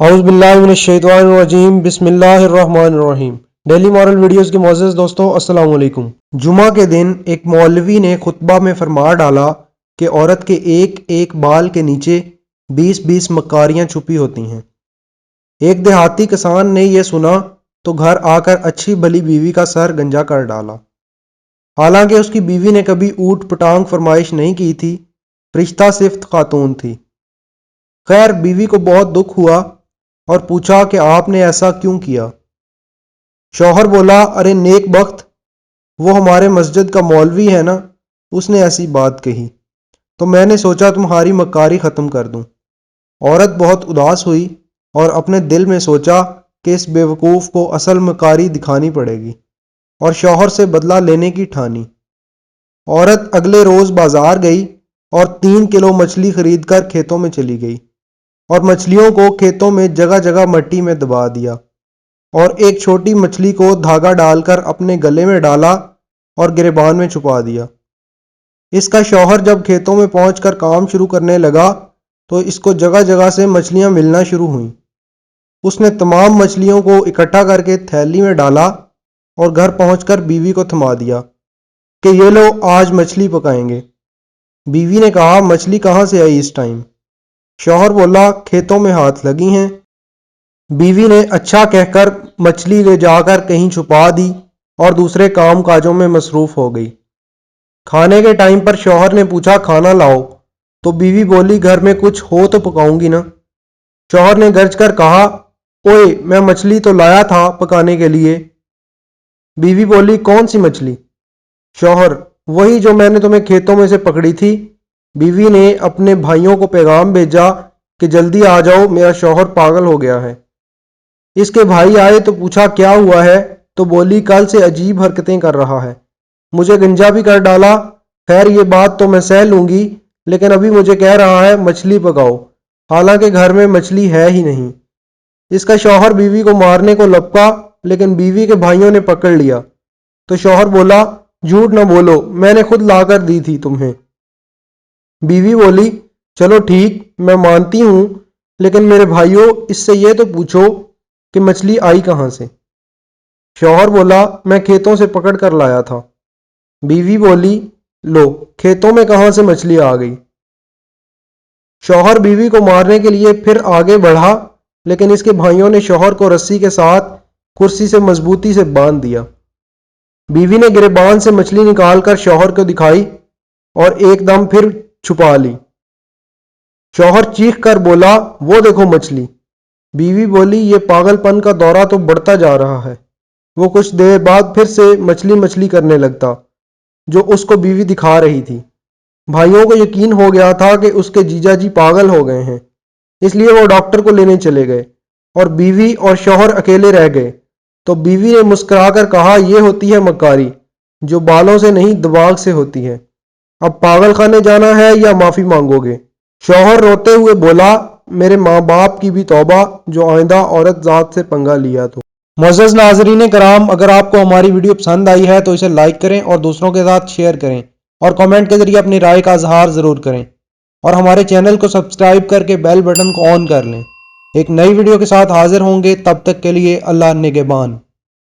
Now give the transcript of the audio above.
اعوذ باللہ من الشیطان الرجیم بسم اللہ الرحمن الرحیم۔ ڈیلی مورل ویڈیوز کے معزز دوستوں السلام علیکم۔ جمعہ کے دن ایک مولوی نے خطبہ میں فرما ڈالا کہ عورت کے ایک ایک بال کے نیچے 20 مکاریاں چھپی ہوتی ہیں۔ ایک دیہاتی کسان نے یہ سنا تو گھر آ کر اچھی بھلی بیوی کا سر گنجا کر ڈالا۔ حالانکہ اس کی بیوی نے کبھی اوٹ پٹانگ فرمائش نہیں کی تھی، فرشتہ صفت خاتون تھی۔ خیر بیوی کو بہت دکھ ہوا اور پوچھا کہ آپ نے ایسا کیوں کیا؟ شوہر بولا، ارے نیک بخت، وہ ہمارے مسجد کا مولوی ہے نا، اس نے ایسی بات کہی تو میں نے سوچا تمہاری مکاری ختم کر دوں۔ عورت بہت اداس ہوئی اور اپنے دل میں سوچا کہ اس بیوقوف کو اصل مکاری دکھانی پڑے گی، اور شوہر سے بدلہ لینے کی ٹھانی۔ عورت اگلے روز بازار گئی اور 3 کلو مچھلی خرید کر کھیتوں میں چلی گئی اور مچھلیوں کو کھیتوں میں جگہ جگہ مٹی میں دبا دیا، اور ایک چھوٹی مچھلی کو دھاگا ڈال کر اپنے گلے میں ڈالا اور گریبان میں چھپا دیا۔ اس کا شوہر جب کھیتوں میں پہنچ کر کام شروع کرنے لگا تو اس کو جگہ جگہ سے مچھلیاں ملنا شروع ہوئیں۔ اس نے تمام مچھلیوں کو اکٹھا کر کے تھیلی میں ڈالا اور گھر پہنچ کر بیوی کو تھما دیا کہ یہ لو آج مچھلی پکائیں گے۔ بیوی نے کہا، مچھلی کہاں سے آئی اس ٹائم؟ شوہر بولا، کھیتوں میں ہاتھ لگی ہیں۔ بیوی نے اچھا کہہ کر مچھلی لے جا کر کہیں چھپا دی اور دوسرے کام کاجوں میں مصروف ہو گئی۔ کھانے کے ٹائم پر شوہر نے پوچھا، کھانا لاؤ، تو بیوی بولی، گھر میں کچھ ہو تو پکاؤں گی نا۔ شوہر نے گرج کر کہا، اوئے میں مچھلی تو لایا تھا پکانے کے لیے۔ بیوی بولی، کون سی مچھلی؟ شوہر، وہی جو میں نے تمہیں کھیتوں میں سے پکڑی تھی۔ بیوی نے اپنے بھائیوں کو پیغام بھیجا کہ جلدی آ جاؤ، میرا شوہر پاگل ہو گیا ہے۔ اس کے بھائی آئے تو پوچھا کیا ہوا ہے، تو بولی، کل سے عجیب حرکتیں کر رہا ہے، مجھے گنجا بھی کر ڈالا۔ خیر یہ بات تو میں سہ لوں گی، لیکن ابھی مجھے کہہ رہا ہے مچھلی پکاؤ، حالانکہ گھر میں مچھلی ہے ہی نہیں۔ اس کا شوہر بیوی کو مارنے کو لپکا، لیکن بیوی کے بھائیوں نے پکڑ لیا تو شوہر بولا، جھوٹ نہ بولو، میں نے خود لا کر دی تھی تمہیں۔ بیوی بولی، چلو ٹھیک، میں مانتی ہوں، لیکن میرے بھائیوں اس سے یہ تو پوچھو کہ مچھلی آئی کہاں سے؟ شوہر بولا، میں کھیتوں سے پکڑ کر لایا تھا۔ بیوی بولی، لو کھیتوں میں کہاں سے مچھلی آ گئی؟ شوہر بیوی کو مارنے کے لیے پھر آگے بڑھا، لیکن اس کے بھائیوں نے شوہر کو رسی کے ساتھ کرسی سے مضبوطی سے باندھ دیا۔ بیوی نے گریبان سے مچھلی نکال کر شوہر کو دکھائی اور ایک دم پھر چھپا لی۔ شوہر چیخ کر بولا، وہ دیکھو مچھلی۔ بیوی بولی، یہ پاگل پن کا دورہ تو بڑھتا جا رہا ہے۔ وہ کچھ دیر بعد پھر سے مچھلی مچھلی کرنے لگتا، جو اس کو بیوی دکھا رہی تھی۔ بھائیوں کو یقین ہو گیا تھا کہ اس کے جیجا جی پاگل ہو گئے ہیں، اس لیے وہ ڈاکٹر کو لینے چلے گئے اور بیوی اور شوہر اکیلے رہ گئے۔ تو بیوی نے مسکرا کر کہا، یہ ہوتی ہے مکاری، جو بالوں سے نہیں دماغ سے ہوتی ہے۔ اب پاگل خانے جانا ہے یا معافی مانگو گے؟ شوہر روتے ہوئے بولا، میرے ماں باپ کی بھی توبہ، جو آئندہ عورت ذات سے پنگا لیا تو۔ معزز ناظرین کرام، اگر آپ کو ہماری ویڈیو پسند آئی ہے تو اسے لائک کریں اور دوسروں کے ساتھ شیئر کریں، اور کامنٹ کے ذریعے اپنی رائے کا اظہار ضرور کریں، اور ہمارے چینل کو سبسکرائب کر کے بیل بٹن کو آن کر لیں۔ ایک نئی ویڈیو کے ساتھ حاضر ہوں گے، تب تک کے لیے اللہ نگہبان۔